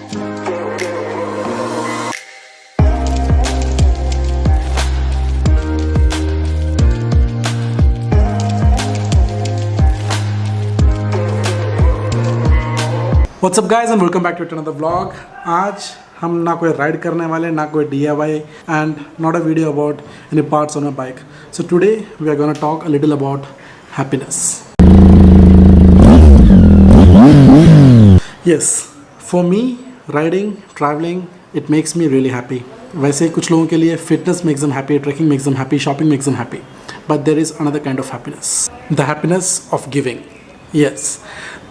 WhatsApp guys and welcome back to another vlog. आज हम ना कोई राइड करने वाले ना कोई DIY and not a video about any parts on a bike. So today we are gonna talk a little about happiness. Yes, for me riding travelling it makes me really happy. वैसे कुछ लोगों के लिए fitness makes them happy, trekking makes them happy, shopping makes them happy, but there is another kind of happiness, the happiness of giving. Yes,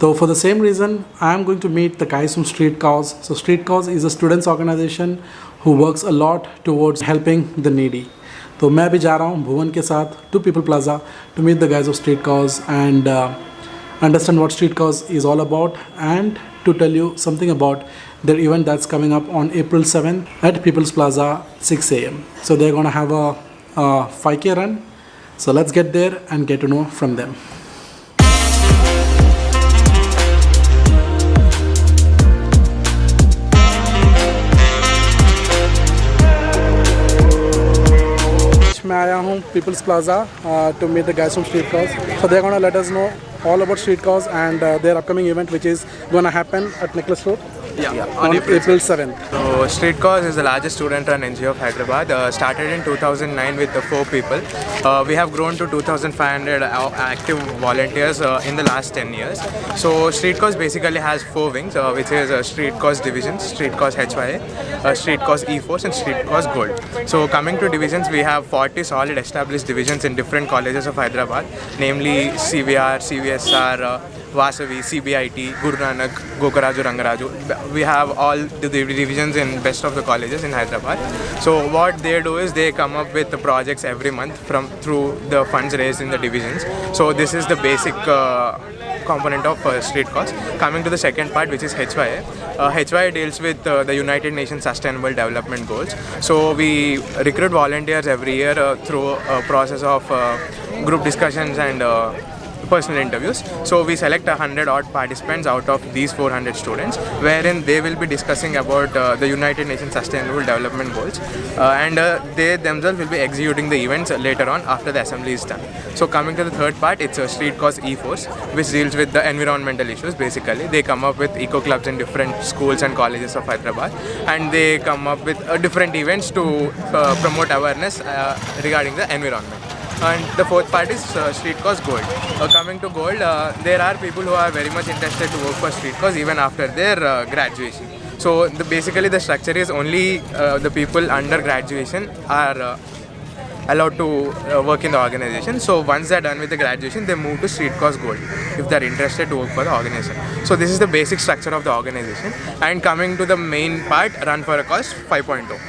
so for the same reason I am going to meet the guys from Street Cause. So Street Cause is a students organization who works a lot towards helping the needy. तो मैं भी जा रहा हूँ भुवन के साथ to People Plaza to meet the guys of Street Cause and understand what Street Cause is all about and to tell you something about their event that's coming up on April 7th at People's Plaza 6 AM. So they're gonna have a 5K run. So let's get there and get to know from them. मैं आया हूँ People's Plaza to meet the guys from Street Cause. So they're gonna let us know all about Street Cause and their upcoming event, which is gonna happen at Necklace Road. Yeah, on April 7th. So Street Cause is the largest student-run NGO of Hyderabad. Started in 2009 with 4 people. We have grown to 2,500 active volunteers in the last 10 years. So Street Cause basically has 4 wings, which is Street Cause Divisions, Street Cause HYA, Street Cause E-Force and Street Cause Gold. So coming to divisions, we have 40 solid established divisions in different colleges of Hyderabad, namely CVR, CVSR, Vasavi, CBIT, Guru Nanak, Gokaraju, Rangaraju. We have all the divisions in best of the colleges in Hyderabad. So what they do is they come up with the projects every month through the funds raised in the divisions. So this is the basic component of Street Cause. Coming to the second part, which is HYA. HYA deals with the United Nations Sustainable Development Goals. So we recruit volunteers every year through a process of group discussions and personal interviews. So we select 100 odd participants out of these 400 students, wherein they will be discussing about the United Nations Sustainable Development Goals and they themselves will be executing the events later on after the assembly is done. So coming to the third part, it's a Street Cause E-Force, which deals with the environmental issues. Basically they come up with eco clubs in different schools and colleges of Hyderabad, and they come up with different events to promote awareness regarding the environment. And the fourth part is Street Cause Gold. Coming to Gold, there are people who are very much interested to work for Street Cause even after their graduation. So basically the structure is only the people under graduation are allowed to work in the organization. So once they're done with the graduation, they move to Street Cause Gold if they're interested to work for the organization. So this is the basic structure of the organization. And coming to the main part, Run for a Cause 5.0.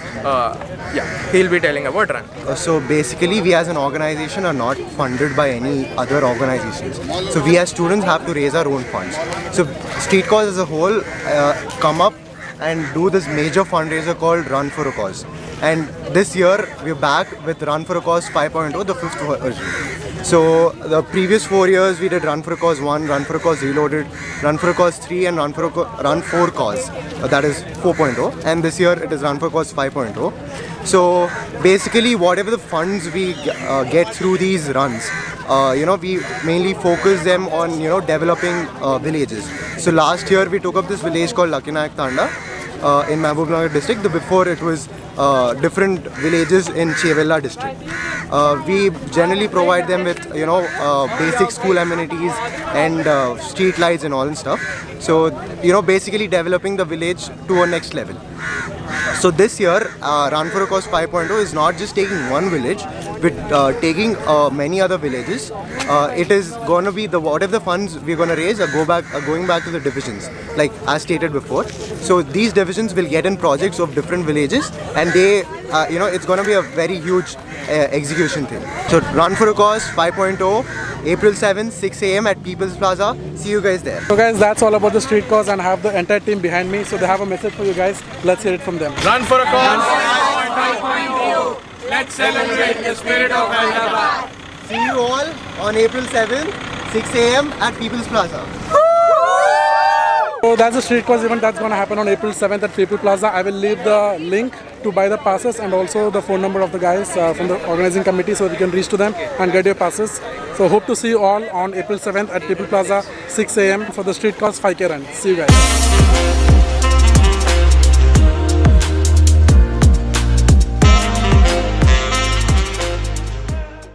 Yeah, he'll be telling about Run. So basically we as an organization are not funded by any other organizations. So we as students have to raise our own funds. So Street Cause as a whole come up and do this major fundraiser called Run for a Cause. And this year we're back with Run for a Cause 5.0, the 5th version. So the previous 4 years we did Run for a Cause 1, Run for a Cause Reloaded, Run for a Cause 3 and Run for Cause, that is 4.0, and this year it is Run for Cause 5.0. So basically whatever the funds we get through these runs, we mainly focus them on developing villages. So last year we took up this village called Lakinayak Tanda in Mahbubnagar district. Before it was different villages in Chevella district. We generally provide them with basic school amenities and street lights and all and stuff. So basically developing the village to a next level. So this year Run for a Cause 5.0 is not just taking one village, but taking many other villages. It is going to be whatever the funds we're going to raise are going back to the divisions, like as stated before. So these divisions will get in projects of different villages, and they it's going to be a very huge execution thing. So Run for a Cause 5.0, April 7th, 6 AM at People's Plaza. See you guys there. So guys, that's all about the Street Cause, and I have the entire team behind me. So they have a message for you guys. Let's hear it from them. Run for a Cause 5.0. Let's celebrate the spirit of Hyderabad. See you all on April 7th, 6 AM at People's Plaza. So So that's the street cause event that's going to happen on April 7th at People Plaza. I will leave the link to buy the passes and also the phone number of the guys from the organizing committee so you can reach to them and get your passes. So hope to see you all on April 7th at People Plaza 6 a.m. for the street cause 5K run. See you guys.